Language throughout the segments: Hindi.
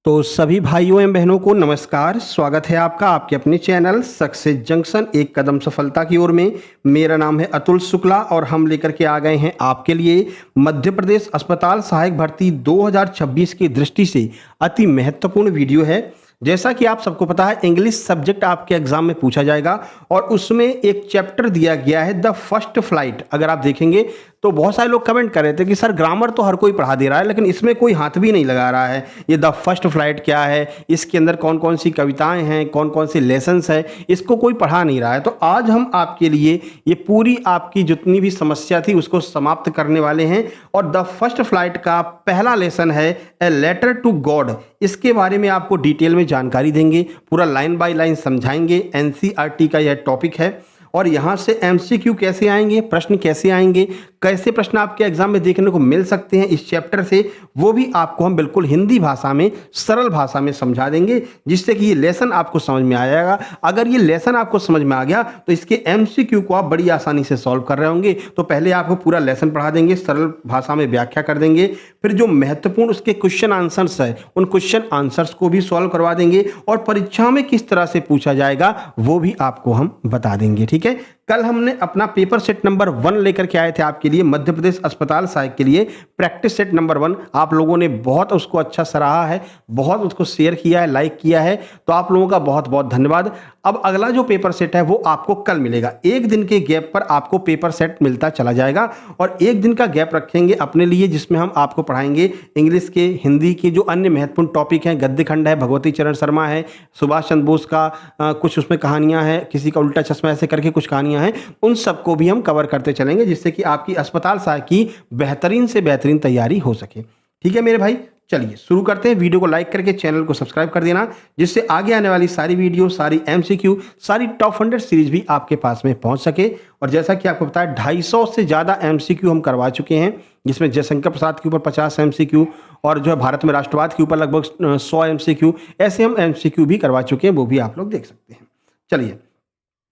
तो सभी भाइयों एवं बहनों को नमस्कार। स्वागत है आपका आपके अपने चैनल सक्सेस जंक्शन एक कदम सफलता की ओर में। मेरा नाम है अतुल शुक्ला और हम लेकर के आ गए हैं आपके लिए मध्य प्रदेश अस्पताल सहायक भर्ती 2026 की दृष्टि से अति महत्वपूर्ण वीडियो है। जैसा कि आप सबको पता है, इंग्लिश सब्जेक्ट आपके एग्जाम में पूछा जाएगा और उसमें एक चैप्टर दिया गया है द फर्स्ट फ्लाइट। अगर आप देखेंगे तो बहुत सारे लोग कमेंट कर रहे थे कि सर ग्रामर तो हर कोई पढ़ा दे रहा है लेकिन इसमें कोई हाथ भी नहीं लगा रहा है। ये द फर्स्ट फ्लाइट क्या है, इसके अंदर कौन कौन सी कविताएं हैं, कौन कौन से लेसन्स हैं, इसको कोई पढ़ा नहीं रहा है। तो आज हम आपके लिए ये पूरी आपकी जितनी भी समस्या थी उसको समाप्त करने वाले हैं। और द फर्स्ट फ्लाइट का पहला लेसन है ए लेटर टू गॉड। इसके बारे में आपको डिटेल में जानकारी देंगे, पूरा लाइन बाय लाइन समझाएंगे। एनसीईआरटी का यह टॉपिक है और यहाँ से एमसीक्यू कैसे आएंगे, प्रश्न कैसे आएंगे, कैसे प्रश्न आपके एग्जाम में देखने को मिल सकते हैं इस चैप्टर से, वो भी आपको हम बिल्कुल हिंदी भाषा में, सरल भाषा में समझा देंगे, जिससे कि ये लेसन आपको समझ में आ जाएगा। अगर ये लेसन आपको समझ में आ गया तो इसके एमसीक्यू को आप बड़ी आसानी से सॉल्व कर रहे होंगे। तो पहले आपको पूरा लेसन पढ़ा देंगे, सरल भाषा में व्याख्या कर देंगे, फिर जो महत्वपूर्ण उसके क्वेश्चन आंसर्स है उन क्वेश्चन आंसर्स को भी सॉल्व करवा देंगे और परीक्षा में किस तरह से पूछा जाएगा वो भी आपको हम बता देंगे। ठीक है, कल हमने अपना पेपर सेट नंबर 1 लेकर के आए थे आपके लिए मध्य प्रदेश अस्पताल सहायक के लिए, प्रैक्टिस सेट नंबर 1। आप लोगों ने बहुत उसको अच्छा सराहा है, बहुत उसको शेयर किया है, लाइक किया है, तो आप लोगों का बहुत बहुत धन्यवाद। अब अगला जो पेपर सेट है वो आपको कल मिलेगा। एक दिन के गैप पर आपको पेपर सेट मिलता चला जाएगा और एक दिन का गैप रखेंगे अपने लिए, जिसमें हम आपको पढ़ाएंगे इंग्लिश के, हिंदी के जो अन्य महत्वपूर्ण टॉपिक हैं। गद्य खंड है, भगवती चरण शर्मा है, सुभाष चंद्र बोस का कुछ उसमें कहानियां हैं, किसी का उल्टा चश्मा ऐसे करके कुछ कहानियां हैं, उन सबको भी हम कवर करते चलेंगे, जिससे कि आपकी अस्पताल सहायक की बेहतरीन से बेहतरीन तैयारी हो सके। ठीक है मेरे भाई, चलिए शुरू करते हैं। वीडियो को लाइक करके चैनल को सब्सक्राइब कर देना, जिससे आगे आने वाली सारी वीडियो, सारी एमसीक्यू, सारी टॉप 100 सीरीज भी आपके पास में पहुंच सके। और जैसा कि आपको पता है 250 से ज़्यादा एमसीक्यू हम करवा चुके हैं, जिसमें जयशंकर प्रसाद के ऊपर 50 एमसीक्यू और जो है भारत में राष्ट्रवाद के ऊपर लगभग 100 एमसीक्यू, ऐसे हम एमसीक्यू भी करवा चुके हैं, वो भी आप लोग देख सकते हैं। चलिए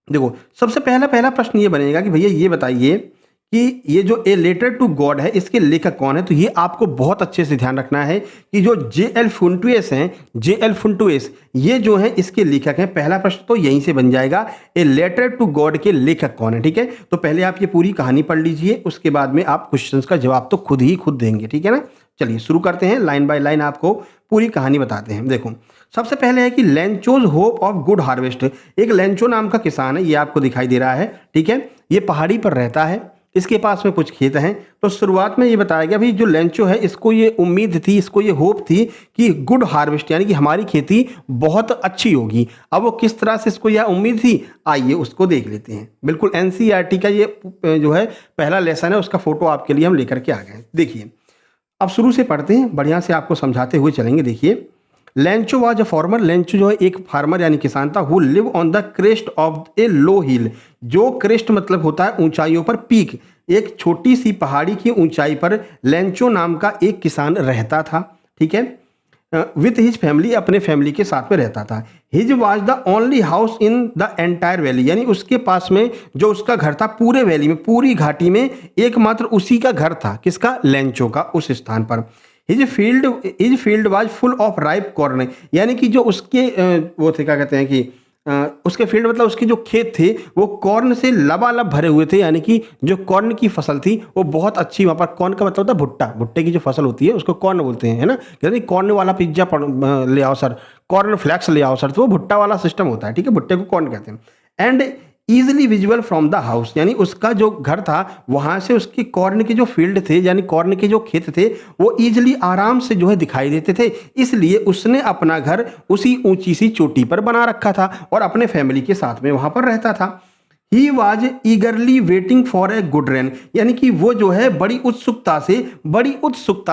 देखो, सबसे पहला प्रश्न ये बनेगा कि भैया ये बताइए कि ये जो ए लेटर टू गॉड है इसके लेखक कौन है। तो ये आपको बहुत अच्छे से ध्यान रखना है कि जो जे.एल. फुंटुएस हैं, जे.एल. फुंटुएस ये जो है इसके लेखक हैं। पहला प्रश्न तो यहीं से बन जाएगा, ए लेटर टू गॉड के लेखक कौन है। ठीक है, तो पहले आप ये पूरी कहानी पढ़ लीजिए, उसके बाद में आप क्वेश्चंस का जवाब तो खुद देंगे। ठीक है ना, चलिए शुरू करते हैं, लाइन बाय लाइन आपको पूरी कहानी बताते हैं। देखो, सबसे पहले है कि Lencho's hope of good harvest. एक लेंचो नाम का किसान है, ये आपको दिखाई दे रहा है। ठीक है, ये पहाड़ी पर रहता है, इसके पास में कुछ खेत हैं। तो शुरुआत में ये बताया गया भाई जो लेंचो है इसको ये उम्मीद थी, इसको ये होप थी कि गुड हार्वेस्ट यानी कि हमारी खेती बहुत अच्छी होगी। अब वो किस तरह से इसको यह उम्मीद थी, आइए उसको देख लेते हैं। बिल्कुल एनसीईआरटी का ये जो है पहला लेसन है, उसका फोटो आपके लिए हम लेकर के आ गए। देखिए, अब शुरू से पढ़ते हैं, बढ़िया से आपको समझाते हुए चलेंगे। देखिए, Lencho was a farmer. Lencho जो है एक फार्मर यानी किसान था। Who live on the crest of a low hill. जो क्रेस्ट मतलब होता है ऊंचाइयों पर, पीक, एक छोटी सी पहाड़ी की ऊंचाई पर लेंचो नाम का एक किसान रहता था। ठीक है, विथ हिज फैमिली, अपने फैमिली के साथ में रहता था। His was the only house in the entire valley, यानी उसके पास में जो उसका घर था पूरे वैली में, पूरी घाटी में एकमात्र उसी का घर था। किसका, लेंचो का, उस स्थान पर। His field was full of ripe corn, यानी कि जो उसके वो थे, क्या कहते हैं कि उसके फील्ड मतलब उसके जो खेत थे वो कॉर्न से लबालब भरे हुए थे, यानी कि जो कॉर्न की फसल थी वो बहुत अच्छी। वहाँ पर कॉर्न का मतलब होता है भुट्टा, भुट्टे की जो फसल होती है उसको कॉर्न बोलते हैं, है ना। यानी कॉर्न वाला पिज्जा ले आओ सर, कॉर्न फ्लैक्स ले आओ सर, तो वो भुट्टा वाला सिस्टम होता है। ठीक है, भुट्टे को कॉर्न कहते हैं। And easily visual from the house, यानी उसका जो घर था वहां से उसकी कॉर्न के जो फील्ड थे, यानी कॉर्न के जो खेत थे, वो ईजिली आराम से जो है दिखाई देते थे। इसलिए उसने अपना घर उसी ऊंची सी चोटी पर बना रखा था और अपने फैमिली के साथ में वहां पर रहता था। He was ईगरली waiting for a good rain, यानी कि वो जो है बड़ी उत्सुकता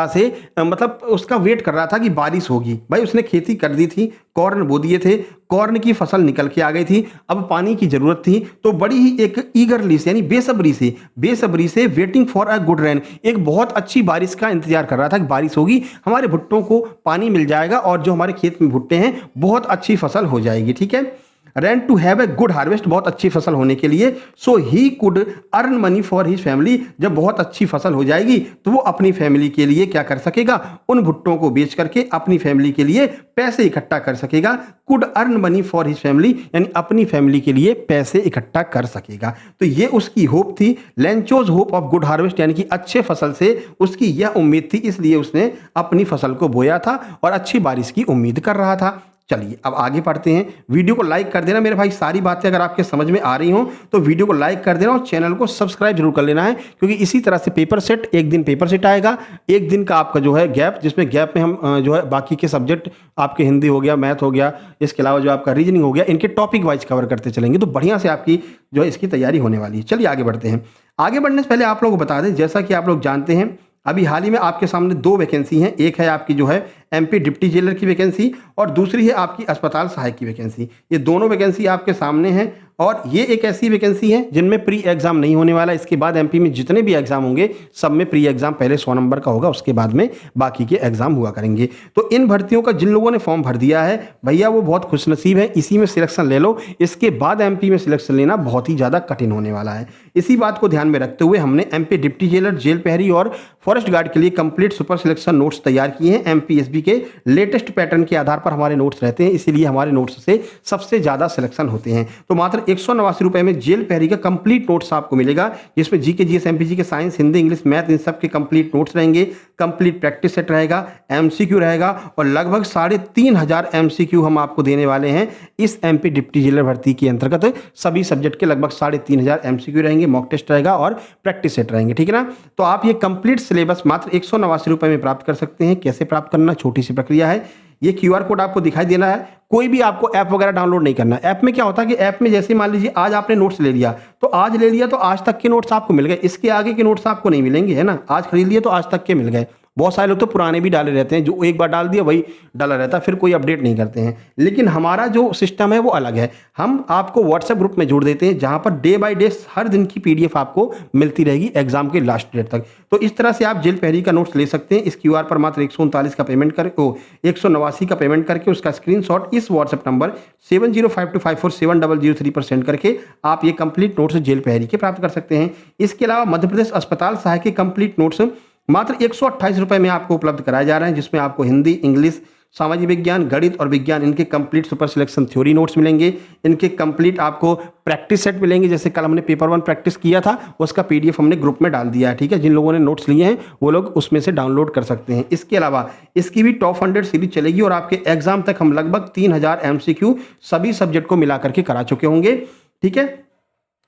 से मतलब उसका वेट कर रहा था कि बारिश होगी। भाई उसने खेती कर दी थी, कॉर्न बो दिए थे, कॉर्न की फसल निकल के आ गई थी, अब पानी की जरूरत थी। तो बड़ी ही एक ईगरली से यानी बेसब्री से waiting for a good rain, एक बहुत अच्छी बारिश का इंतजार कर रहा था कि बारिश होगी, हमारे भुट्टों को पानी मिल जाएगा और जो हमारे खेत में भुट्टे हैं बहुत अच्छी फसल हो जाएगी। ठीक है, rain to have a good harvest, बहुत अच्छी फसल होने के लिए, so he could earn money for his family, जब बहुत अच्छी फसल हो जाएगी तो वो अपनी फैमिली के लिए क्या कर सकेगा, उन भुट्टों को बेच करके अपनी फैमिली के लिए पैसे इकट्ठा कर सकेगा। Could earn money for his family यानी अपनी फैमिली के लिए पैसे इकट्ठा कर सकेगा। तो ये उसकी होप थी, Lencho's hope of good harvest, यानी कि अच्छे फसल से उसकी यह उम्मीद थी, इसलिए उसने अपनी फसल को बोया था और अच्छी बारिश की उम्मीद कर रहा था। चलिए अब आगे बढ़ते हैं। वीडियो को लाइक कर देना मेरे भाई, सारी बातें अगर आपके समझ में आ रही हो तो वीडियो को लाइक कर देना और चैनल को सब्सक्राइब जरूर कर लेना है, क्योंकि इसी तरह से पेपर सेट, एक दिन पेपर सेट आएगा, एक दिन का आपका जो है गैप, जिसमें गैप में हम जो है बाकी के सब्जेक्ट आपके हिंदी हो गया, मैथ हो गया, इसके अलावा जो आपका रीजनिंग हो गया, इनके टॉपिक वाइज कवर करते चलेंगे, तो बढ़िया से आपकी जो है इसकी तैयारी होने वाली है। चलिए आगे बढ़ते हैं। आगे बढ़ने से पहले आप लोगों को बता दें, जैसा कि आप लोग जानते हैं अभी हाल ही में आपके सामने 2 वैकेंसी हैं, एक है आपकी जो है एमपी डिप्टी जेलर की वैकेंसी और दूसरी है आपकी अस्पताल सहायक की वैकेंसी। ये दोनों वैकेंसी आपके सामने हैं और ये एक ऐसी वैकेंसी है जिनमें प्री एग्जाम नहीं होने वाला। इसके बाद एमपी में जितने भी एग्जाम होंगे सब में प्री एग्जाम पहले 100 नंबर का होगा, उसके बाद में बाकी के एग्जाम हुआ करेंगे। तो इन भर्तियों का जिन लोगों ने फॉर्म भर दिया है भैया वो बहुत खुशनसीब है, इसी में सिलेक्शन ले लो, इसके बाद एमपी में सिलेक्शन लेना बहुत ही ज़्यादा कठिन होने वाला है। इसी बात को ध्यान में रखते हुए हमने एमपी डिप्टी जेलर, जेल प्रहरी और फॉरेस्ट गार्ड के लिए कंप्लीट सुपर सिलेक्शन नोट्स तैयार किए हैं। एमपीएसबी के लेटेस्ट पैटर्न के आधार पर हमारे नोट्स रहते हैं, इसीलिए हमारे नोट्स से सबसे ज़्यादा सिलेक्शन होते हैं। तो मात्र 189 रुपये में जेल प्रहरी का कंप्लीट नोट्स आपको मिलेगा, जिसमें जीके, जीएस, एमपीजी के साइंस, हिंदी, इंग्लिश, मैथ, इन सब के कंप्लीट नोट्स रहेंगे, कंप्लीट प्रैक्टिस सेट रहेगा, एमसीक्यू रहेगा और लगभग 3500 एमसीक्यू हम आपको देने वाले हैं इस एमपी डिप्टी जेलर भर्ती के अंतर्गत। सभी सब्जेक्ट के लगभग 3500 एमसीक्यू रहेंगे, मॉक टेस्ट रहेगा और प्रैक्टिस सेट रहेंगे, ठीक है ना। तो आप ये कंप्लीट सिलेबस मात्र 189 रुपये में प्राप्त कर सकते हैं। कैसे प्राप्त करना, छोटी सी प्रक्रिया है। ये क्यूआर कोड आपको दिखाई देना है, कोई भी आपको ऐप वगैरह डाउनलोड नहीं करना है। ऐप में क्या होता है कि ऐप में जैसे मान लीजिए आज आपने नोट्स ले लिया तो आज ले लिया तो आज तक के नोट्स आपको मिल गए, इसके आगे के नोट्स आपको नहीं मिलेंगे, है ना। आज खरीद लिए तो आज तक के मिल गए। बहुत सारे लोग तो पुराने भी डाले रहते हैं, जो एक बार डाल दिया वही डाला रहता है, फिर कोई अपडेट नहीं करते हैं। लेकिन हमारा जो सिस्टम है वो अलग है, हम आपको व्हाट्सएप ग्रुप में जोड़ देते हैं, जहां पर डे बाय डे हर दिन की पीडीएफ आपको मिलती रहेगी एग्जाम के लास्ट डेट तक। तो इस तरह से आप जेल प्रहरी का नोट्स ले सकते हैं। इस क्यूआर पर मात्र 139 का पेमेंट करके 189 का पेमेंट करके उसका स्क्रीनशॉट इस व्हाट्सएप नंबर 7052547003 पर सेंड करके आप ये कंप्लीट नोट्स जेल प्रहरी के प्राप्त कर सकते हैं। इसके अलावा मध्य प्रदेश अस्पताल सहायक के कंप्लीट नोट्स मात्र 128 रुपये में आपको उपलब्ध कराए जा रहे हैं, जिसमें आपको हिंदी, इंग्लिश, सामाजिक विज्ञान, गणित और विज्ञान इनके complete super selection theory notes मिलेंगे। इनके कंप्लीट आपको प्रैक्टिस सेट मिलेंगे, जैसे कल हमने पेपर 1 प्रैक्टिस किया था उसका पीडीएफ हमने ग्रुप में डाल दिया है, ठीक है। जिन लोगों ने नोट्स लिए हैं वो लोग उसमें से डाउनलोड कर सकते हैं। इसके अलावा इसकी भी टॉप 100 सीरीज चलेगी और आपके एग्जाम तक हम लगभग 3000 एमसीक्यू सभी सब्जेक्ट को मिला करके करा चुके होंगे, ठीक है।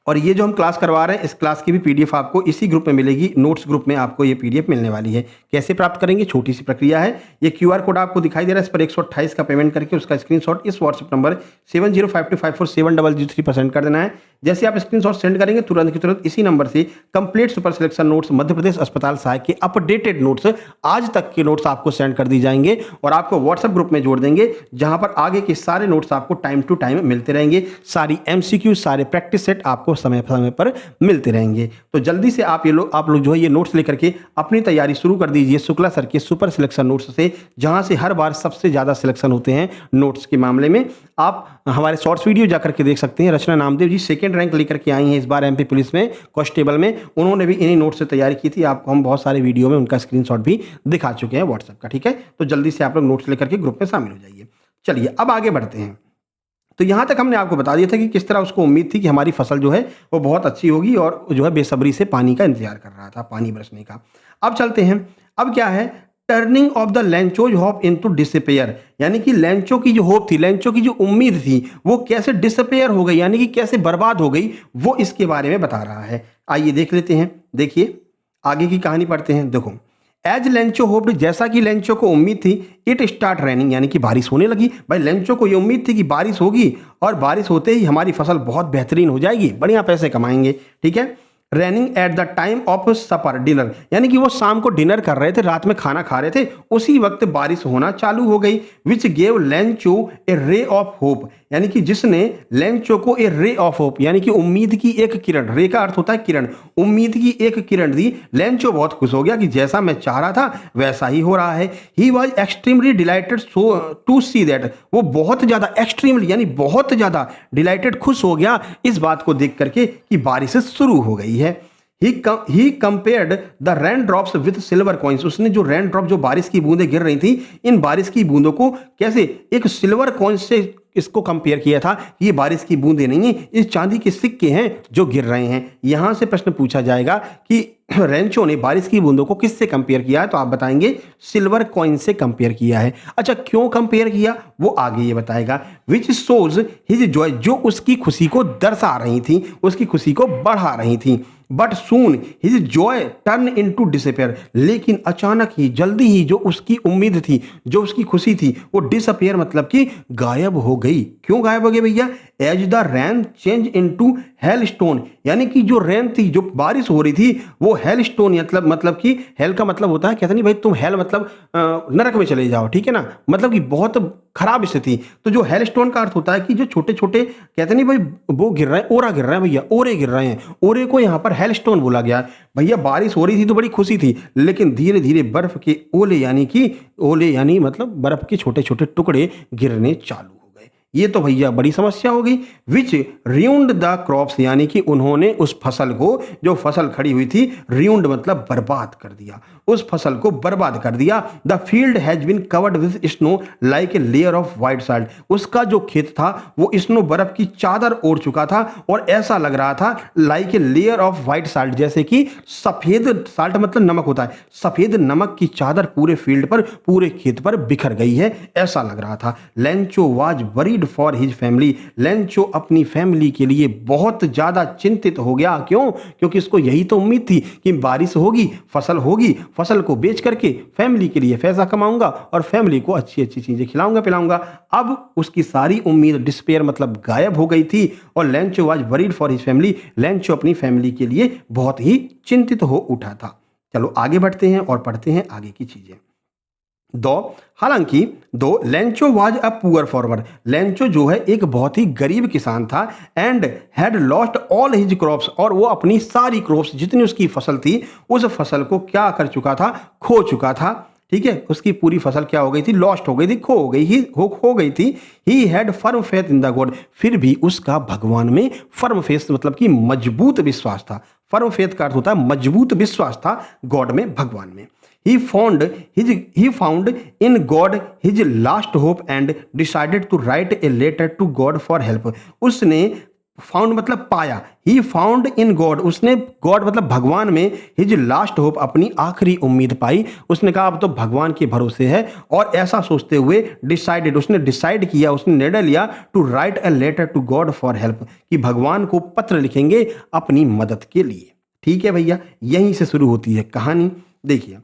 और ये जो हम क्लास करवा रहे हैं इस क्लास की भी पीडीएफ आपको इसी ग्रुप में मिलेगी, नोट्स ग्रुप में आपको ये पीडीएफ मिलने वाली है। कैसे प्राप्त करेंगे, छोटी सी प्रक्रिया है। ये क्यूआर कोड आपको दिखाई दे रहा है, इस पर 128 का पेमेंट करके उसका स्क्रीनशॉट इस व्हाट्सएप नंबर 7052547003 पर सेंड कर देना है। जैसे आप स्क्रीनशॉट सेंड करेंगे तुरंत की तुरंत इसी नंबर से complete super selection notes Madhya Pradesh अस्पताल सहायक के अपडेटेड नोट्स, आज तक के नोट्स आपको सेंड कर दी जाएंगे और आपको व्हाट्सएप ग्रुप में जोड़ देंगे, जहां पर आगे के सारे नोट्स आपको टाइम टू टाइम मिलते रहेंगे। सारी एमसीक्यू, सारे प्रैक्टिस सेट आपको समय समय पर मिलते रहेंगे। तो जल्दी से आप लोग जो है ये नोट्स लेकर के अपनी तैयारी शुरू कर दीजिए शुक्ला सर के सुपर सिलेक्शन नोट्स से, जहां से हर बार सबसे ज्यादा सिलेक्शन होते हैं नोट्स के मामले में। आप हमारे शॉर्ट्स वीडियो जाकर के देख सकते हैं। रचना नामदेव जी 2nd रैंक लेकर के आई हैं इस बार एमपी पुलिस में, कांस्टेबल में, उन्होंने भी इन्हीं नोट्स से तैयारी की थी। आपको हम बहुत सारे वीडियो में उनका स्क्रीनशॉट भी दिखा चुके हैं व्हाट्सएप का, ठीक है। तो जल्दी से आप लोग नोट्स लेकर के ग्रुप में शामिल हो जाइए। चलिए अब आगे बढ़ते हैं। तो यहाँ तक हमने आपको बता दिया था कि किस तरह उसको उम्मीद थी कि हमारी फसल जो है वो बहुत अच्छी होगी और जो है बेसब्री से पानी का इंतजार कर रहा था, पानी बरसने का। अब चलते हैं, अब क्या है, turning of the Lencho's hope into disappear, यानी कि लेंचो की जो होप थी, लेंचो की जो उम्मीद थी वो कैसे डिसअपियर हो गई, यानी कि कैसे बर्बाद हो गई, वो इसके बारे में बता रहा है। आइए देख लेते हैं। देखिए आगे की कहानी पढ़ते हैं। देखो, एज लेंचो होप्ड, जैसा कि लेंचो को उम्मीद थी, इट स्टार्ट रेनिंग, यानी कि बारिश होने लगी। भाई लेंचो को ये उम्मीद थी कि बारिश होगी और बारिश होते ही हमारी फसल बहुत बेहतरीन हो जाएगी, बढ़िया पैसे कमाएंगे, ठीक है। Raining at the time of supper dinner, यानी कि वो शाम को डिनर कर रहे थे, रात में खाना खा रहे थे, उसी वक्त बारिश होना चालू हो गई। Which gave Lencho A ray of hope, यानी कि जिसने लेंचो को ए रे ऑफ होप यानी कि उम्मीद की एक किरण, रे का अर्थ होता है किरण, उम्मीद की एक किरण दी। लेंचो बहुत खुश हो गया कि जैसा मैं चाह रहा था वैसा ही हो रहा है। He was extremely delighted to see that, वो बहुत ज्यादा एक्सट्रीमली यानी बहुत ज्यादा डिलाइटेड, खुश हो गया इस बात को देख करके कि बारिश शुरू हो गई है। He compared the rain drops with silver coins, उसने जो रेन ड्रॉप जो बारिश की बूंदें गिर रही थी, इन बारिश की बूंदों को कैसे एक सिल्वर कॉइन से इसको कंपेयर किया था। ये बारिश की बूंदें नहीं है, ये चांदी के सिक्के हैं जो गिर रहे हैं। यहां से प्रश्न पूछा जाएगा कि रेंचो ने बारिश की बूंदों को किससे कंपेयर किया है, तो आप बताएंगे सिल्वर कॉइन से कंपेयर किया है। अच्छा, क्यों कंपेयर किया वो आगे ये बताएगा। विच शोज हिज जॉय, जो उसकी खुशी को दर्शा रही थी, उसकी खुशी को बढ़ा रही थी। But soon his joy turn into disappear, लेकिन अचानक ही जल्दी ही जो उसकी उम्मीद थी, जो उसकी खुशी थी, वो डिसअपेयर मतलब कि गायब हो गई। क्यों गायब हो गई भैया? As the rain change into hailstone, यानी कि जो रेन थी, जो बारिश हो रही थी, वो हेल स्टोन मतलब कि हेल का मतलब होता है, कहते नहीं भाई तुम हेल मतलब नरक में चले जाओ, ठीक है ना, मतलब कि बहुत खराब स्थिति। तो जो हेल स्टोन का अर्थ होता है कि जो छोटे छोटे, कहते नहीं भाई वो गिर रहे हैं, ओरा गिर रहा है भैया, ओरे गिर रहे हैं, ओरे को यहाँ पर हेल स्टोन बोला गया है। भैया बारिश हो रही थी तो बड़ी खुशी थी, लेकिन धीरे धीरे बर्फ के ओले यानी मतलब बर्फ के छोटे छोटे टुकड़े गिरने चालू। ये तो भैया बड़ी समस्या हो गई। विच रियूंड द क्रॉप्स, यानी कि उन्होंने उस फसल को, जो फसल खड़ी हुई थी, रियूंड मतलब बर्बाद कर दिया, उस फसल को बर्बाद कर दिया। The field has been covered with snow like a layer of white salt, उसका जो खेत था वो स्नो बर्फ की चादर ओढ़ चुका था और ऐसा लग रहा था like a layer of white salt, जैसे कि सफेद, साल्ट मतलब नमक होता है, सफेद नमक की चादर पूरे फील्ड पर, पूरे खेत पर बिखर गई है, ऐसा लग रहा था। Lencho was worried for his family, Lencho अपनी फैमिली के लिए बहुत ज्यादा चिंतित हो गया। क्यों? क्योंकि इसको यही तो उम्मीद थी कि बारिश होगी, फसल होगी, फसल को बेच करके फैमिली के लिए पैसा कमाऊंगा और फैमिली को अच्छी अच्छी चीजें खिलाऊंगा पिलाऊंगा। अब उसकी सारी उम्मीद डिस्पेयर मतलब गायब हो गई थी और Lencho was worried for his family, Lencho अपनी फैमिली के लिए बहुत ही चिंतित हो उठा था। चलो आगे बढ़ते हैं और पढ़ते हैं आगे की चीजें। हालांकि Lencho was a poor farmer, Lencho जो है एक बहुत ही गरीब किसान था, and had lost all his crops, और वो अपनी सारी क्रॉप्स, जितनी उसकी फसल थी, उस फसल को क्या कर चुका था? खो चुका था। ठीक है, उसकी पूरी फसल क्या हो गई थी? लॉस्ट हो गई थी, खो गई थी। He had firm faith in the God, फिर भी उसका भगवान में फर्म फेथ मतलब कि मजबूत विश्वास था। फर्म फेथ का अर्थ होता है मजबूत विश्वास था गॉड में, भगवान में। He found in God his last hope and decided to write a letter to God for help. उसने फाउंड मतलब पाया, ही फाउंड इन गॉड, उसने गॉड मतलब भगवान में हिज लास्ट होप अपनी आखिरी उम्मीद पाई। उसने कहा अब तो भगवान के भरोसे है, और ऐसा सोचते हुए डिसाइडेड, उसने डिसाइड किया, उसने निर्णय लिया to write a letter to God for help, कि भगवान को पत्र लिखेंगे अपनी मदद के लिए। ठीक है भैया, यहीं से शुरू होती है कहानी। देखिए,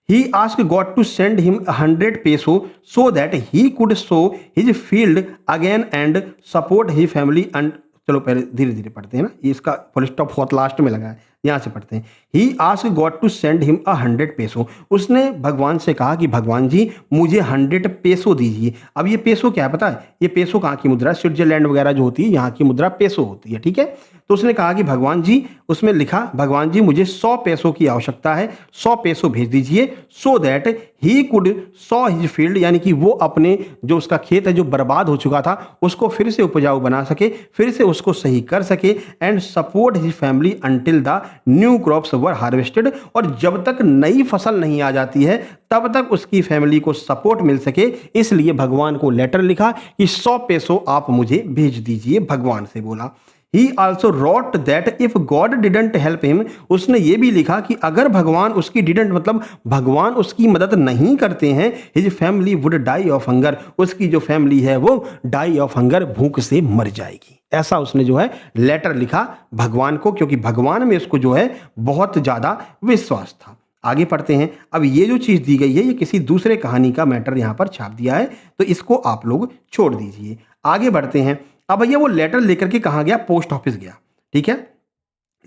he asked God to send him 100 peso so that he could sow his field again and support his family and, चलो पहले धीरे धीरे पढ़ते हैं ना, ये इसका फुल स्टॉप बहुत लास्ट में लगा है, यहाँ से पढ़ते हैं। He asked God to send him 100 pesos, उसने भगवान से कहा कि भगवान जी मुझे 100 पेसो दीजिए। अब ये पेसो क्या है पता है? ये पेसो कहाँ की मुद्रा? स्विट्जरलैंड वगैरह जो होती है यहाँ की मुद्रा पेसो होती है। ठीक है, तो उसने कहा कि भगवान जी, उसमें लिखा भगवान जी मुझे 100 पेसो की आवश्यकता है, 100 पेसो भेज दीजिए, so that he could saw his field, यानी कि वो अपने जो उसका खेत है जो बर्बाद हो चुका था उसको फिर से उपजाऊ बना सके, फिर से उसको सही कर सके, and support his family until the new crops were harvested, और जब तक नई फसल नहीं आ जाती है तब तक उसकी फैमिली को सपोर्ट मिल सके। इसलिए भगवान को लेटर लिखा कि 100 पेसो आप मुझे भेज दीजिए, भगवान से बोला। He also wrote that if God didn't help him, उसने ये भी लिखा कि अगर भगवान उसकी didn't मतलब भगवान उसकी मदद नहीं करते हैं, his family would die of hunger, उसकी जो फैमिली है वो die of hunger, भूख से मर जाएगी। ऐसा उसने जो है लेटर लिखा भगवान को, क्योंकि भगवान में उसको जो है बहुत ज्यादा विश्वास था। आगे पढ़ते हैं। अब ये जो चीज दी गई है ये किसी दूसरे कहानी का मैटर यहां पर छाप दिया है, तो इसको आप लोग छोड़ दीजिए। आगे बढ़ते हैं। अब भैया वो लेटर लेकर के कहाँ गया? पोस्ट ऑफिस गया। ठीक है,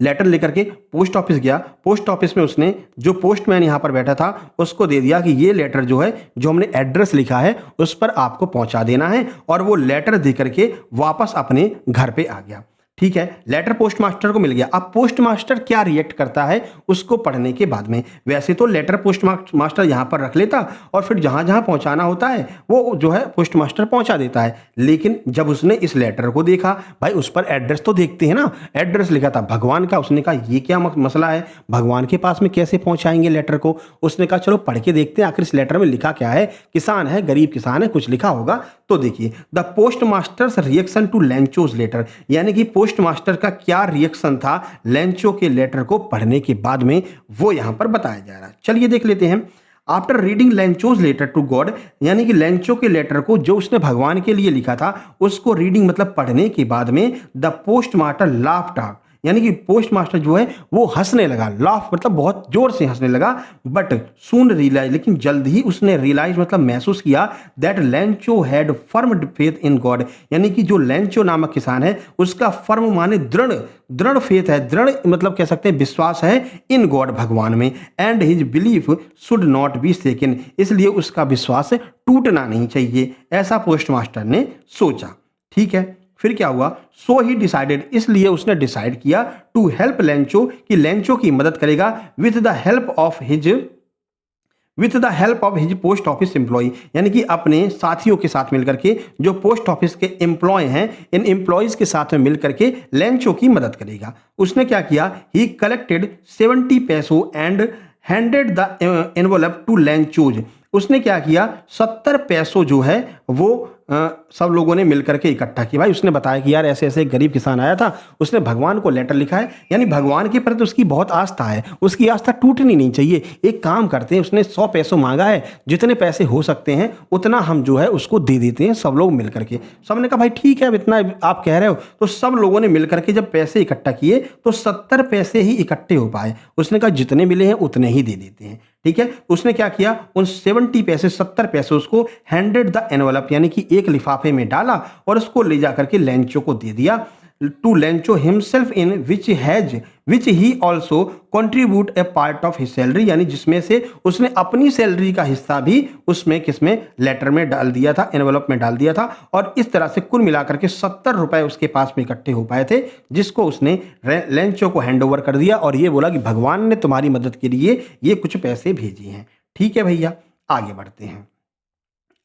लेटर लेकर के पोस्ट ऑफिस गया। पोस्ट ऑफिस में उसने जो पोस्टमैन यहाँ पर बैठा था उसको दे दिया कि ये लेटर जो है, जो हमने एड्रेस लिखा है उस पर आपको पहुंचा देना है, और वो लेटर दे करके वापस अपने घर पे आ गया। ठीक है, लेटर पोस्ट मास्टर को मिल गया। अब पोस्ट मास्टर क्या रिएक्ट करता है उसको पढ़ने के बाद में। वैसे तो लेटर पोस्ट मास्टर यहाँ पर रख लेता और फिर जहाँ जहाँ पहुँचाना होता है वो जो है पोस्ट मास्टर पहुँचा देता है, लेकिन जब उसने इस लेटर को देखा, भाई उस पर एड्रेस तो देखते हैं ना, एड्रेस लिखा था भगवान का। उसने कहा ये क्या मसला है, भगवान के पास में कैसे पहुँचाएंगे लेटर को। उसने कहा चलो पढ़ के देखते हैं आखिर इस लेटर में लिखा क्या है। किसान है, गरीब किसान है, कुछ लिखा होगा। तो देखिए, the postmaster's reaction to Lencho's letter, यानी कि पोस्ट मास्टर का क्या रिएक्शन था लेंचो के लेटर को पढ़ने के बाद में, वो यहां पर बताया जा रहा है। चलिए देख लेते हैं। After reading Lencho's letter to God, यानी कि लेंचो के लेटर को जो उसने भगवान के लिए लिखा था उसको रीडिंग मतलब पढ़ने के बाद में, the post master laughed out, यानी कि पोस्ट मास्टर जो है वो हंसने लगा। लाफ मतलब बहुत जोर से हंसने लगा। बट सून रियलाइज, लेकिन जल्द ही उसने रियलाइज मतलब महसूस किया, that Lencho had firm faith in God, यानी कि जो लेंचो नामक किसान है उसका फर्म माने दृढ़ फेथ है, दृढ़ मतलब कह सकते हैं विश्वास है, इन गॉड भगवान में, and his belief should not be shaken, इसलिए उसका विश्वास टूटना नहीं चाहिए, ऐसा पोस्ट मास्टर ने सोचा। ठीक है, फिर क्या हुआ, सो ही डिसाइडेड, इसलिए उसने डिसाइड किया टू हेल्प लेंचो, कि लेंचो की मदद करेगा with the help of his post office employ, यानी कि अपने साथियों के साथ मिलकर के, जो पोस्ट ऑफिस के एम्प्लॉय हैं, इन एम्प्लॉयज के साथ में मिलकर के लेंचो की मदद करेगा। उसने क्या किया, ही कलेक्टेड 70 पैसों and handed the envelope to Lencho's, उसने क्या किया, 70 पैसों जो है वो सब लोगों ने मिलकर के इकट्ठा किया। भाई उसने बताया कि यार ऐसे ऐसे एक गरीब किसान आया था, उसने भगवान को लेटर लिखा है, यानी भगवान के प्रति उसकी बहुत आस्था है, उसकी आस्था टूटनी नहीं चाहिए। एक काम करते हैं, उसने 100 पैसों मांगा है, जितने पैसे हो सकते हैं उतना हम जो है उसको दे देते हैं सब लोग मिलकर के। सबने कहा भाई ठीक है, अब इतना आप कह रहे हो। तो सब लोगों ने मिलकर के जब पैसे इकट्ठा किए तो 70 पैसे ही इकट्ठे हो पाए। उसने कहा जितने मिले हैं उतने ही दे देते हैं। ठीक है, उसने क्या किया, उन 70 पैसे 70 पैसे उसको हैंडेड द एनवलप, यानी कि एक लिफाफे में डाला और उसको ले जाकर के लेंचो को दे दिया। To Lencho himself in which he also contribute a part of his salary, यानी जिसमें से उसने अपनी सैलरी का हिस्सा भी उसमें किसमें लेटर में डाल दिया था, एनवलप में डाल दिया था। और इस तरह से कुल मिलाकर के 70 रुपए उसके पास में इकट्ठे हो पाए थे, जिसको उसने लेंचो को हैंड ओवर कर दिया और ये बोला कि भगवान ने तुम्हारी मदद के लिए ये कुछ पैसे भेजे हैं। ठीक है भैया, आगे बढ़ते हैं।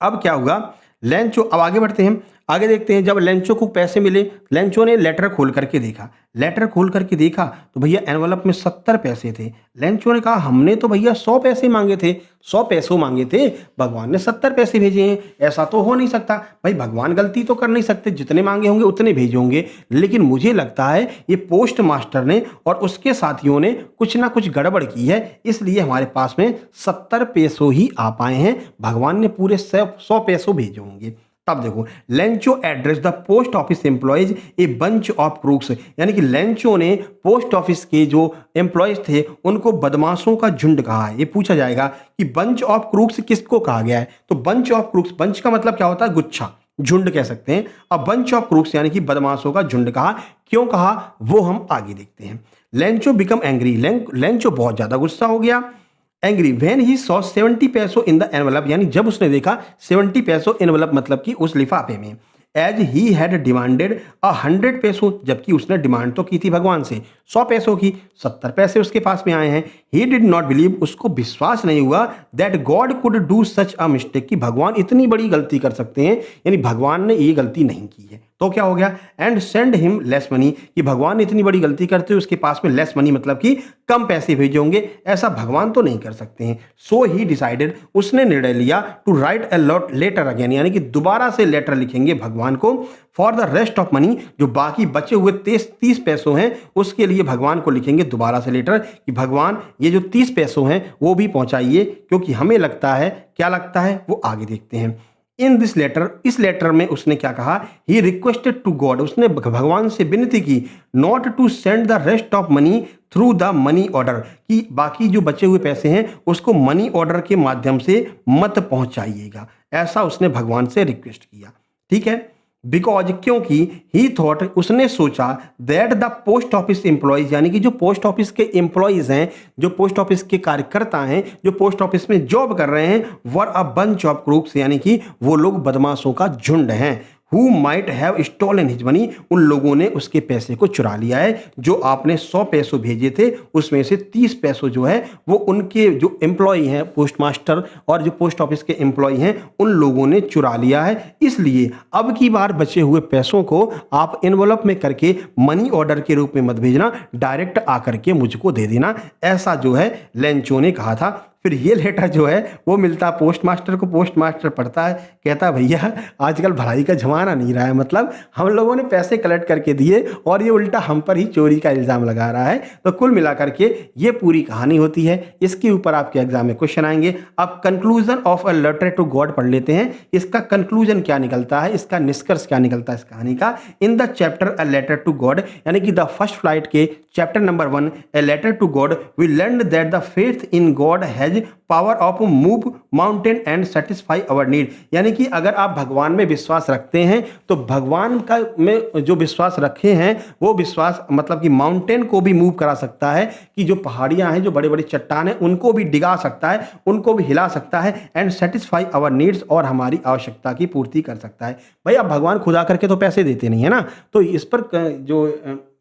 अब क्या हुआ, लेंचो, अब आगे बढ़ते हैं, आगे देखते हैं। जब लेंचो को पैसे मिले, लेंचो ने लेटर खोल करके देखा, लेटर खोल करके देखा तो भैया एनवलप में 70 पैसे थे। लेंचो ने कहा हमने तो भैया 100 पैसे मांगे थे, 100 पैसों मांगे थे, भगवान ने 70 पैसे भेजे हैं, ऐसा तो हो नहीं सकता। भाई भगवान गलती तो कर नहीं सकते, जितने मांगे होंगे उतने भेजे होंगे। लेकिन मुझे लगता है ये पोस्ट मास्टर ने और उसके साथियों ने कुछ ना कुछ गड़बड़ की है, इसलिए हमारे पास में 70 पैसों ही आ पाए हैं, भगवान ने पूरे 100 पैसों भेजे होंगे। तब देखो, Lencho address the post office employees a bunch of crooks, यानी कि लेंचो ने पोस्ट ऑफिस के जो एम्प्लॉयज थे उनको बदमाशों का झुंड कहा है। ये पूछा जाएगा कि बंच ऑफ क्रूक्स किसको कहा गया है, तो बंच ऑफ क्रूक्स, बंच का मतलब क्या होता है, गुच्छा, झुंड कह सकते हैं। अब बंच ऑफ क्रूक्स यानी कि बदमाशों का झुंड कहा, क्यों कहा वो हम आगे देखते हैं। लेंचो बिकम एंग्री, लेंचो बहुत ज्यादा गुस्सा हो गया। एंग्री व्हेन ही सॉ 70 पैसों इन द एनवलप, यानी जब उसने देखा 70 पैसों एनवलप मतलब कि उस लिफाफे में, एज ही हैड डिमांडेड 100 पैसों, जबकि उसने डिमांड तो की थी भगवान से 100 पैसों की, 70 पैसे उसके पास में आए हैं। ही डिड नॉट बिलीव, उसको विश्वास नहीं हुआ, that God could do such a mistake, कि भगवान इतनी बड़ी गलती कर सकते हैं, यानी भगवान ने ये गलती नहीं की है। तो क्या हो गया, and send him less money, कि भगवान ने इतनी बड़ी गलती करते हुए उसके पास में लेस मनी मतलब कि कम पैसे भेजे होंगे, ऐसा भगवान तो नहीं कर सकते हैं। सो ही डिसाइडेड, उसने निर्णय लिया to write a letter again, यानी कि दोबारा से लेटर लिखेंगे भगवान को, for the rest of money, जो बाकी बचे हुए 30 पैसों हैं उसके लिए भगवान को लिखेंगे दोबारा से लेटर कि भगवान ये जो 30 पैसों हैं वो भी पहुंचाइए, क्योंकि हमें लगता है, क्या लगता है वो आगे देखते हैं। इन दिस लेटर, इस लेटर में उसने क्या कहा, ही रिक्वेस्टेड टू गॉड, उसने भगवान से विनती की, not to send the rest of money through the money order, कि बाकी जो बचे हुए पैसे हैं उसको मनी ऑर्डर के माध्यम से मत पहुंचाइएगा, ऐसा उसने भगवान से रिक्वेस्ट किया। ठीक है, बिकॉज क्योंकि ही थॉट उसने सोचा that the post office employees यानी कि जो पोस्ट ऑफिस के एम्प्लॉयज हैं, जो पोस्ट ऑफिस के कार्यकर्ता हैं, जो पोस्ट ऑफिस में जॉब कर रहे हैं, were a bunch of crooks यानी कि वो लोग बदमाशों का झुंड हैं। Who might have stolen his money, उन लोगों ने उसके पैसे को चुरा लिया है। जो आपने 100 पैसों भेजे थे उसमें से 30 पैसों जो है वो उनके जो एम्प्लॉय हैं, पोस्ट मास्टर और जो पोस्ट ऑफिस के एम्प्लॉय हैं, उन लोगों ने चुरा लिया है। इसलिए अब की बार बचे हुए पैसों को आप एनवलप में करके मनी ऑर्डर के रूप में मत भेजना, डायरेक्ट आकर के मुझको दे देना, ऐसा जो है लेंचो ने कहा था। फिर ये लेटर जो है वो मिलता पोस्ट मास्टर को, पोस्ट मास्टर पढ़ता है, कहता है भैया आजकल भलाई का जमाना नहीं रहा है, मतलब हम लोगों ने पैसे कलेक्ट करके दिए और ये उल्टा हम पर ही चोरी का इल्ज़ाम लगा रहा है। तो कुल मिलाकर के ये पूरी कहानी होती है। इसके ऊपर आपके एग्जाम में क्वेश्चन आएंगे। अब conclusion of a letter to God पढ़ लेते हैं। इसका कंक्लूजन क्या निकलता है, इसका निष्कर्ष क्या निकलता है इस कहानी का। In the chapter a letter to God यानी कि द फर्स्ट फ्लाइट के chapter number 1 a letter to God we learn that the faith in God has power of move mountain and satisfy our need. यानी कि अगर आप भगवान में विश्वास रखते हैं तो भगवान का में जो विश्वास रखे हैं वो विश्वास मतलब कि माउंटेन को भी मूव करा सकता है, कि जो पहाड़ियां हैं, जो बड़े बड़े चट्टान हैं, उनको भी डिगा सकता है, उनको भी हिला सकता है, एंड सेटिस्फाई आवर नीड्स और हमारी आवश्यकता की पूर्ति कर सकता है। भाई अब भगवान खुदा करके तो पैसे देते नहीं है ना, तो इस पर जो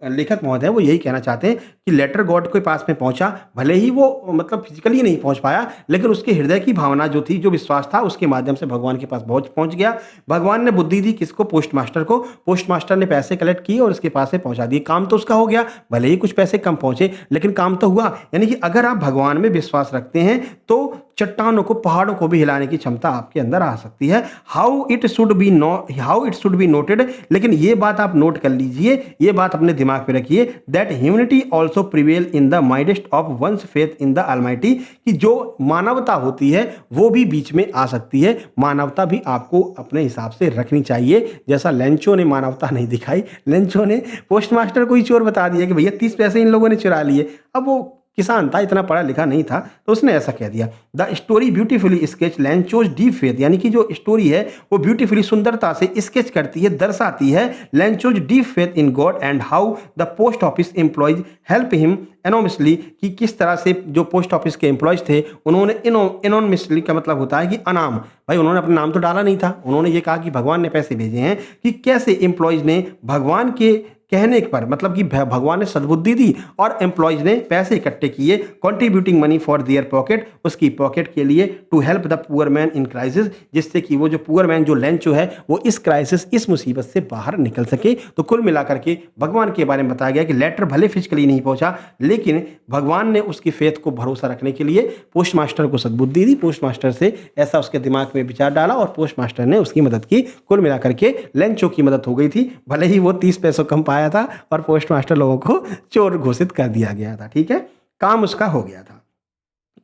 लेखक महोदय वो यही कहना चाहते हैं कि लेटर गॉड के पास में पहुंचा, भले ही वो मतलब फिजिकली नहीं पहुंच पाया, लेकिन उसके हृदय की भावना जो थी, जो विश्वास था, उसके माध्यम से भगवान के पास पहुंच गया। भगवान ने बुद्धि दी किसको, पोस्ट मास्टर को। पोस्ट मास्टर ने पैसे कलेक्ट किए और उसके पास में पहुंचा दिए। काम तो उसका हो गया, भले ही कुछ पैसे कम पहुंचे लेकिन काम तो हुआ। यानी कि अगर आप भगवान में विश्वास रखते हैं तो चट्टानों को, पहाड़ों को भी हिलाने की क्षमता आपके अंदर आ सकती है। How it should be noted, लेकिन ये बात आप नोट कर लीजिए, ये बात अपने दिमाग पे रखिए, that humanity also prevail in the midst of one's faith in the almighty, कि जो मानवता होती है वो भी बीच में आ सकती है। मानवता भी आपको अपने हिसाब से रखनी चाहिए। जैसा लेंचो ने मानवता नहीं दिखाई, लेंचो ने पोस्ट मास्टर को ही चोर बता दिया कि भैया 30 पैसे इन लोगों ने चुरा लिए। अब वो किसान था, इतना पढ़ा लिखा नहीं था, तो उसने ऐसा कह दिया। The story beautifully sketch Lencho's deep faith, यानी कि जो स्टोरी है वो ब्यूटीफुली सुंदरता से स्केच करती है, दर्शाती है Lencho's deep faith in God and how the post office employees help him anonymously, कि किस तरह से जो पोस्ट ऑफिस के एम्प्लॉयज थे उन्होंने एनोनिमसली का मतलब होता है कि अनाम, भाई उन्होंने अपना नाम तो डाला नहीं था, उन्होंने ये कहा कि भगवान ने पैसे भेजे हैं, कि कैसे एम्प्लॉयज ने भगवान के कहने पर, मतलब कि भगवान ने सद्बुद्धि दी और एम्प्लॉयज ने पैसे इकट्ठे किए, contributing money for their pocket, उसकी पॉकेट के लिए, to help the poor man in crisis, जिससे कि वो जो पुअर मैन जो लेंचो है वो इस क्राइसिस, इस मुसीबत से बाहर निकल सके। तो कुल मिलाकर के भगवान के बारे में बताया गया कि लेटर भले फिजिकली नहीं पहुंचा, लेकिन भगवान ने उसकी फेथ को भरोसा रखने के लिए पोस्ट मास्टर को सद्बुद्धि दी, पोस्ट मास्टर से ऐसा उसके दिमाग में विचार डाला और पोस्ट मास्टर ने उसकी मदद की। कुल मिलाकर के लेंचो की मदद हो गई थी, भले ही वो 30 पैसों कम पाया था और पोस्ट मास्टर लोगों को चोर घोषित कर दिया गया था। ठीक है, काम उसका हो गया था।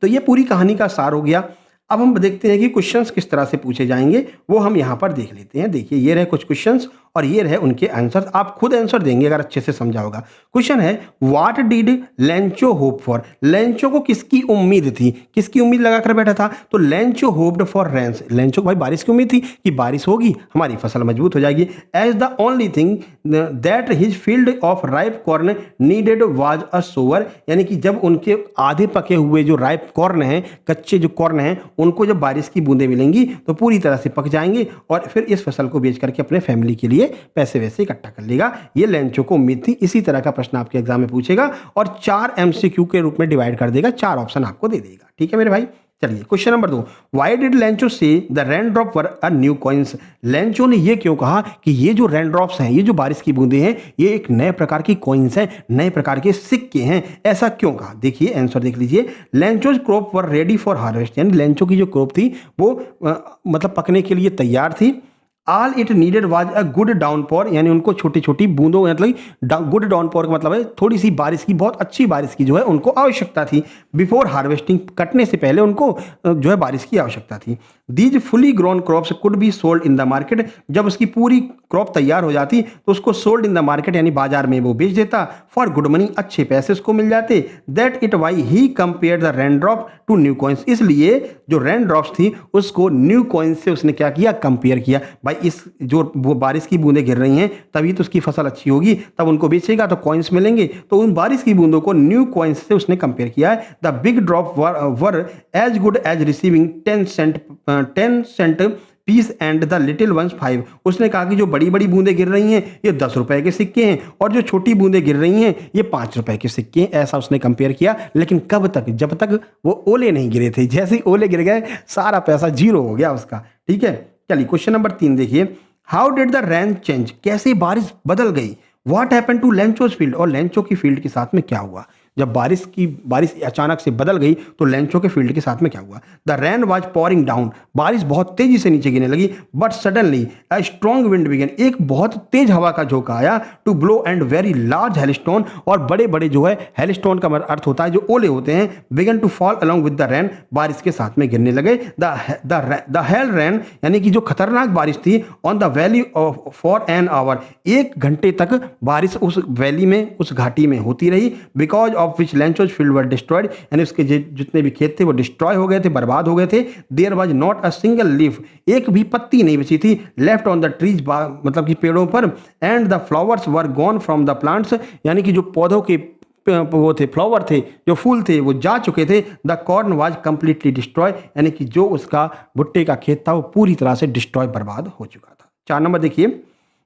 तो ये पूरी कहानी का सार हो गया। अब हम देखते हैं कि क्वेश्चंस किस तरह से पूछे जाएंगे, वो हम यहाँ पर देख लेते हैं। देखिए ये रहे कुछ क्वेश्चंस और ये रहे उनके आंसर। आप खुद आंसर देंगे अगर अच्छे से समझा होगा। क्वेश्चन है, what did Lencho hope for, Lencho को किसकी उम्मीद थी, किसकी उम्मीद लगाकर बैठा था, तो Lencho hoped for rains, Lencho को भाई बारिश की उम्मीद थी कि बारिश होगी, हमारी फसल मजबूत हो जाएगी। As the only thing that his field of ripe corn needed was a sower, यानी कि जब उनके आधे पके हुए जो राइप कॉर्न हैं, कच्चे जो कॉर्न हैं, उनको जब बारिश की बूंदें मिलेंगी तो पूरी तरह से पक जाएंगे और फिर इस फसल को बेच करके अपने फैमिली के लिए पैसे वैसे इकट्ठा कर लेगा। ये लेंचो को उम्मीद थी। इसी तरह का प्रश्न आपके एग्जाम में पूछेगा और 4 MCQ के रूप में डिवाइड कर देगा, 4 ऑप्शन आपको दे देगा। ठीक है मेरे भाई, चलिए question number 2, why did Lencho say the rain drops were a new coins, Lencho ने ये क्यों कहा कि ये जो रेन ड्रॉप्स हैं, ये जो बारिश की बूंदें हैं, ये एक नए प्रकार की कॉइंस हैं, नए प्रकार के सिक्के हैं, ऐसा क्यों कहा। देखिए आंसर देख लीजिए, Lencho's crop were ready for harvest, यानी लेंचो की जो क्रॉप थी वो मतलब पकने के लिए तैयार थी। All it needed was a good downpour, यानी उनको छोटी छोटी बूंदों, मतलब गुड डाउनपॉर का मतलब है थोड़ी सी बारिश की, बहुत अच्छी बारिश की जो है उनको आवश्यकता थी। बिफोर हार्वेस्टिंग, कटने से पहले उनको जो है बारिश की आवश्यकता थी। These fully grown crops could be sold in the market, जब उसकी पूरी क्रॉप तैयार हो जाती तो उसको सोल्ड इन द मार्केट, यानी बाजार में वो बेच देता, फॉर गुड मनी, अच्छे पैसे उसको मिल जाते। That it why he compare the rain drop to new coins, इसलिए जो रेन ड्रॉप्स थी उसको न्यू कॉइंस से उसने क्या किया, कंपेयर किया। भाई इस जो वो बारिश की बूंदें गिर रही हैं तभी तो उसकी फसल अच्छी होगी, तब उनको बेचेगा तो कॉइन्स मिलेंगे। तो उन बारिश की बूंदों को न्यू कॉइन्स से उसने कंपेयर किया है। The big drop were as good as receiving 10 cent piece and the little ones 5। उसने कहा कि जो बड़ी बड़ी बूंदें गिर रही हैं ये 10 रुपए के सिक्के हैं और जो छोटी बूंदें गिर रही हैं ये 5 रुपए के सिक्के हैं। ऐसा उसने कंपेयर किया। लेकिन कब तक? जब तक वो ओले नहीं गिरे थे। जैसे ही ओले गिर गए सारा पैसा जीरो हो गया उसका। ठीक है, चलिए क्वेश्चन नंबर 3 देखिए। How did the rain change? कैसे बारिश बदल गई? What happen to Lencho's field? और लेंचो की फील्ड के साथ में क्या हुआ? जब बारिश अचानक से बदल गई तो लेंचो के फील्ड के साथ में क्या हुआ? The rain was pouring down. बारिश बहुत तेजी से नीचे गिरने लगी। But suddenly a strong wind began. एक बहुत तेज हवा का झोंका आया to blow and very large hailstone. और बड़े बड़े जो है हेलस्टोन का अर्थ होता है जो ओले होते हैं, began to fall along with the rain. बारिश के साथ में गिरने लगे। द हेल रेन यानी कि जो खतरनाक बारिश थी on the valley for an hour. 1 घंटे तक बारिश उस वैली में, उस घाटी में होती रही। Because of which Lencho's field were destroyed. यानी उसके जितने भी खेत थे वो डिस्ट्रॉय हो गए थे, बर्बाद हो गए थे। There was not a single leaf. एक भी पत्ती नहीं बची थी लेफ्ट ऑन द ट्रीज, मतलब कि पेड़ों पर। And the flowers were gone from the plants. यानी कि जो पौधों के वो थे, फ्लावर थे, जो फूल थे वो जा चुके थे। The corn was completely destroy. यानी कि जो उसका भुट्टे का खेत था वो पूरी तरह से डिस्ट्रॉय, बर्बाद हो चुका था। 4 नंबर देखिए।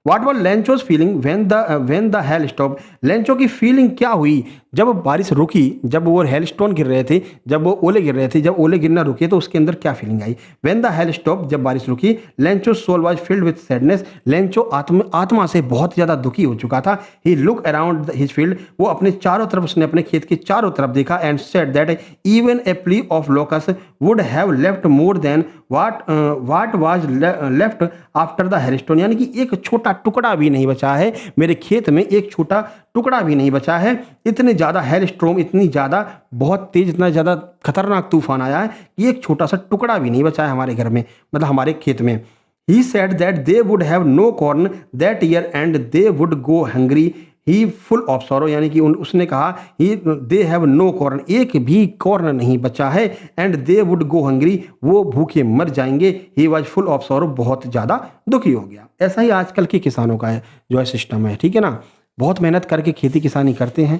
What was Lencho's feeling when the hail stopped? Lencho की फीलिंग क्या हुई जब बारिश रुकी, जब वो हेलस्टोन गिर रहे थे, जब वो ओले गिर रहे थे, जब ओले गिरना रुके तो उसके अंदर क्या feeling I? When the hail stopped, जब बारिश रुकी, Lencho soul was filled with sadness। Lencho आत्मा से बहुत ज़्यादा दुखी हो चुका था। He looked around his field। वो अपने चारों तरफ, उसने अपने खेत के चारों तरफ देखा। And said that even a flea of locust would have left more than what was left after the hailstone। यानी कि एक छोटा टुकड़ा भी नहीं बचा है मेरे खेत में, एक छोटा टुकड़ा भी नहीं बचा है। इतने ज़्यादा हेलस्टॉर्म, इतनी ज़्यादा बहुत तेज, इतना ज़्यादा खतरनाक तूफान आया है कि एक छोटा सा टुकड़ा भी नहीं बचा है हमारे घर में, मतलब हमारे खेत में। He said that they would have no corn that year and they would go hungry। He full of sorrow. यानी कि उसने कहा दे हैव नो कॉर्न, एक भी कॉर्न नहीं बचा है। And they would go hungry, वो भूखे मर जाएंगे। He was full of sorrow, बहुत ज़्यादा दुखी हो गया। ऐसा ही आजकल के किसानों का है जो है सिस्टम है, ठीक है ना। बहुत मेहनत करके खेती किसानी करते हैं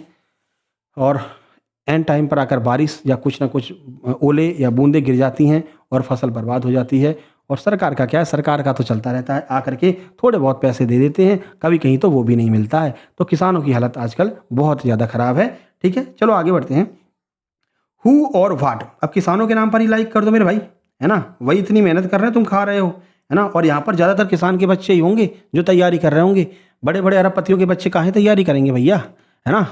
और एंड टाइम पर आकर बारिश या कुछ ना कुछ ओले या बूंदे गिर जाती हैं और फसल बर्बाद हो जाती है। और सरकार का क्या है, सरकार का तो चलता रहता है, आकर के थोड़े बहुत पैसे दे देते हैं, कभी कहीं तो वो भी नहीं मिलता है। तो किसानों की हालत आजकल बहुत ज़्यादा ख़राब है। ठीक है, चलो आगे बढ़ते हैं। हु और व्हाट। अब किसानों के नाम पर ही लाइक कर दो मेरे भाई, है ना। वही इतनी मेहनत कर रहे हैं, तुम खा रहे हो, है ना। और यहाँ पर ज़्यादातर किसान के बच्चे ही होंगे जो तैयारी कर रहे होंगे। बड़े बड़े अरबपतियों के बच्चे काहे तैयारी करेंगे भैया, है ना।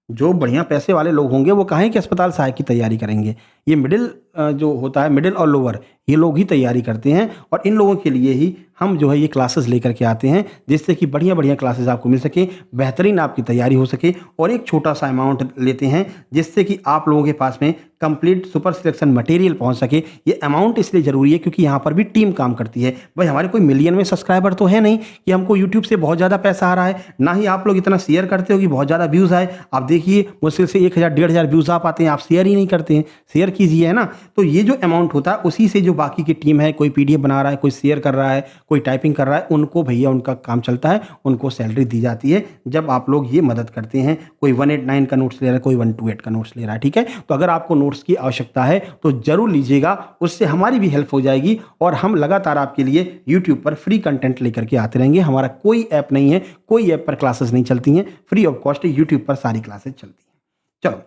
जो बढ़िया पैसे वाले लोग होंगे वो काहे कि अस्पताल सहायक की तैयारी करेंगे। ये मिडिल जो होता है, मिडिल और लोअर, ये लोग ही तैयारी करते हैं। और इन लोगों के लिए ही हम जो है ये क्लासेस लेकर के आते हैं, जिससे कि बढ़िया बढ़िया क्लासेस आपको मिल सके, बेहतरीन आपकी तैयारी हो सके। और एक छोटा सा अमाउंट लेते हैं जिससे कि आप लोगों के पास में कंप्लीट सुपर सिलेक्शन मटेरियल पहुंच सके। ये अमाउंट इसलिए ज़रूरी है क्योंकि यहाँ पर भी टीम काम करती है। भाई हमारे कोई मिलियन में सब्सक्राइबर तो है नहीं कि हमको यूट्यूब से बहुत ज़्यादा पैसा आ रहा है, ना ही आप लोग इतना शेयर करते हो कि बहुत ज़्यादा व्यूज़ आए। आप देखिए मुश्किल से 1000-1500 व्यूज़ आ पाते हैं, आप शेयर ही नहीं करते हैं। शेयर कीजिए, है ना। तो ये जो अमाउंट होता है उसी से जो बाकी की टीम है, कोई PDF बना रहा है, कोई शेयर कर रहा है, कोई टाइपिंग कर रहा है, उनको भैया उनका काम चलता है, उनको सैलरी दी जाती है जब आप लोग ये मदद करते हैं। कोई 189 का नोट्स ले रहा है, कोई 128 का नोट्स ले रहा है, ठीक है। तो अगर आपको नोट्स की आवश्यकता है तो जरूर लीजिएगा, उससे हमारी भी हेल्प हो जाएगी। और हम लगातार आपके लिए यूट्यूब पर फ्री कंटेंट लेकर के आते रहेंगे। हमारा कोई ऐप नहीं है, कोई ऐप पर क्लासेस नहीं चलती हैं, फ्री ऑफ कॉस्ट यूट्यूब पर सारी क्लासेस चलती हैं। चलो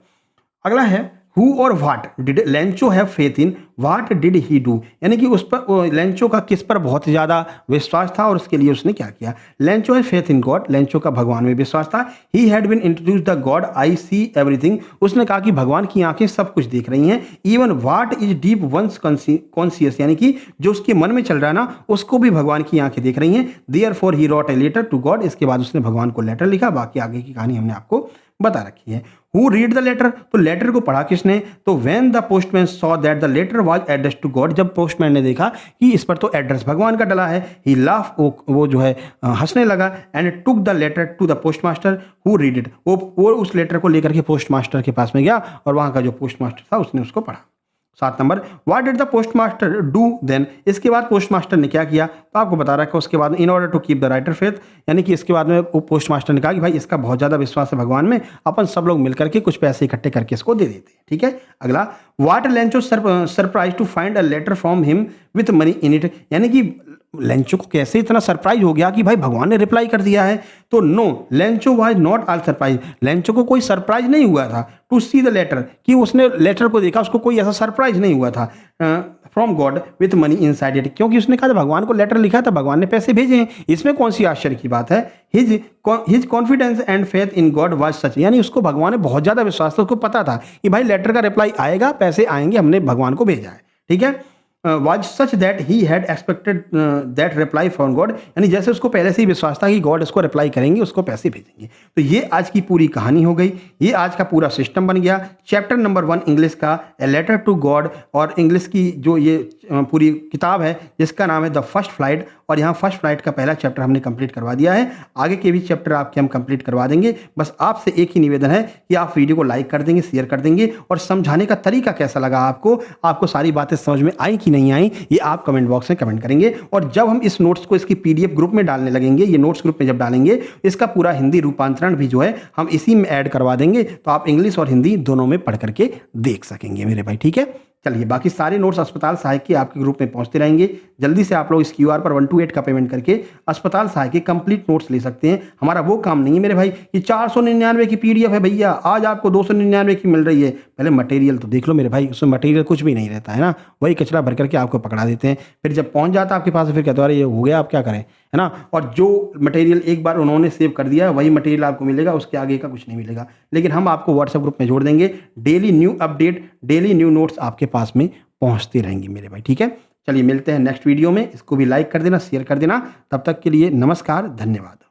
अगला है हु और what did Lencho have faith in, what did he do. यानी कि उस पर लेंचो का किस पर बहुत ज़्यादा विश्वास था और उसके लिए उसने क्या किया। Lencho have faith in God, Lencho का भगवान में विश्वास था। He had been introduce the God I see everything, उसने कहा कि भगवान की आंखें सब कुछ देख रही हैं। Even what is deep ones conscious, यानी कि जो उसके मन में चल रहा है ना उसको भी भगवान की आंखें देख रही हैं। Therefore he wrote a letter to God, इसके बाद उसने भगवान को लेटर लिखा। बाकी आगे की कहानी हमने आपको बता रखी है। हु रीड द लेटर, तो लेटर को पढ़ा किसने, तो when the postman saw that the letter was address to God, जब पोस्टमैन ने देखा कि इस पर तो एड्रेस भगवान का डला है, ही लाफ, वो जो है हंसने लगा। And took the letter to the post master who read it, वो उस लेटर को लेकर के पोस्ट मास्टर के पास में गया और वहाँ का जो पोस्ट मास्टर था उसने उसको पढ़ा। 7 नंबर, what did the post master do then, इसके बाद पोस्ट मास्टर ने क्या किया, तो आपको बता रहा है कि उसके बाद in order to keep the writer faith, यानी कि इसके बाद में पोस्ट मास्टर ने कहा कि भाई इसका बहुत ज़्यादा विश्वास है भगवान में, अपन सब लोग मिलकर के कुछ पैसे इकट्ठे करके इसको दे देते हैं। ठीक है, अगला, what Lencho surprise to find a letter from him with money in it, यानी कि लेंचो को कैसे इतना सरप्राइज हो गया कि भाई भगवान ने रिप्लाई कर दिया है। तो no, Lencho was not all surprise, Lencho को कोई सरप्राइज नहीं हुआ था टू सी द लेटर, कि उसने लेटर को देखा, उसको कोई ऐसा सरप्राइज नहीं हुआ था from God with money inside it, क्योंकि उसने कहा था भगवान को लेटर लिखा था, भगवान ने पैसे भेजे हैं, इसमें कौन सी आश्चर्य की बात है। His confidence and faith in God was such, यानी उसको भगवान ने बहुत ज़्यादा विश्वास था, उसको पता था कि भाई लेटर का रिप्लाई आएगा, पैसे आएंगे, हमने भगवान को भेजा है। ठीक है, was such that he had expected that reply from God, यानी जैसे उसको पहले से ही विश्वास था कि गॉड इसको रिप्लाई करेंगे, उसको पैसे भेजेंगे। तो ये आज की पूरी कहानी हो गई, ये आज का पूरा सिस्टम बन गया। चैप्टर नंबर 1 इंग्लिश का ए लेटर टू गॉड, और इंग्लिश की जो ये पूरी किताब है जिसका नाम है द फर्स्ट फ्लाइट, और यहाँ फर्स्ट फ्लाइट का पहला चैप्टर हमने कंप्लीट करवा दिया है। आगे के भी चैप्टर आपके हम कंप्लीट करवा देंगे। बस आपसे एक ही निवेदन है कि आप वीडियो को लाइक कर देंगे, शेयर कर देंगे, और समझाने का तरीका कैसा लगा आपको सारी बातें समझ में आई कि नहीं आई, ये आप कमेंट बॉक्स में कमेंट करेंगे। और जब हम इस नोट्स को इसकी PDF ग्रुप में डालने लगेंगे, ये नोट्स ग्रुप में जब डालेंगे, इसका पूरा हिंदी रूपांतरण भी जो है हम इसी में ऐड करवा देंगे, तो आप इंग्लिश और हिंदी दोनों में पढ़ करके देख सकेंगे मेरे भाई। ठीक है, चलिए बाकी सारे नोट्स अस्पताल सहायक के आपके ग्रुप में पहुंचते रहेंगे। जल्दी से आप लोग इस QR पर 128 का पेमेंट करके अस्पताल सहायक के कंप्लीट नोट्स ले सकते हैं। हमारा वो काम नहीं है मेरे भाई कि 499 की PDF है भैया, आज आपको 299 की मिल रही है। पहले मटेरियल तो देख लो मेरे भाई, उसमें मटेरियल कुछ भी नहीं रहता है ना, वही कचरा भर करके आपको पकड़ा देते हैं। फिर जब पहुंच जाता है आपके पास, फिर कहते हैं अरे ये हो गया, आप क्या करें, है ना। और जो मटेरियल एक बार उन्होंने सेव कर दिया है वही मटेरियल आपको मिलेगा, उसके आगे का कुछ नहीं मिलेगा। लेकिन हम आपको व्हाट्सएप ग्रुप में जोड़ देंगे, daily new update, daily new notes आपके पास में पहुंचते रहेंगे मेरे भाई। ठीक है, चलिए मिलते हैं नेक्स्ट वीडियो में। इसको भी लाइक कर देना, शेयर कर देना। तब तक के लिए नमस्कार, धन्यवाद।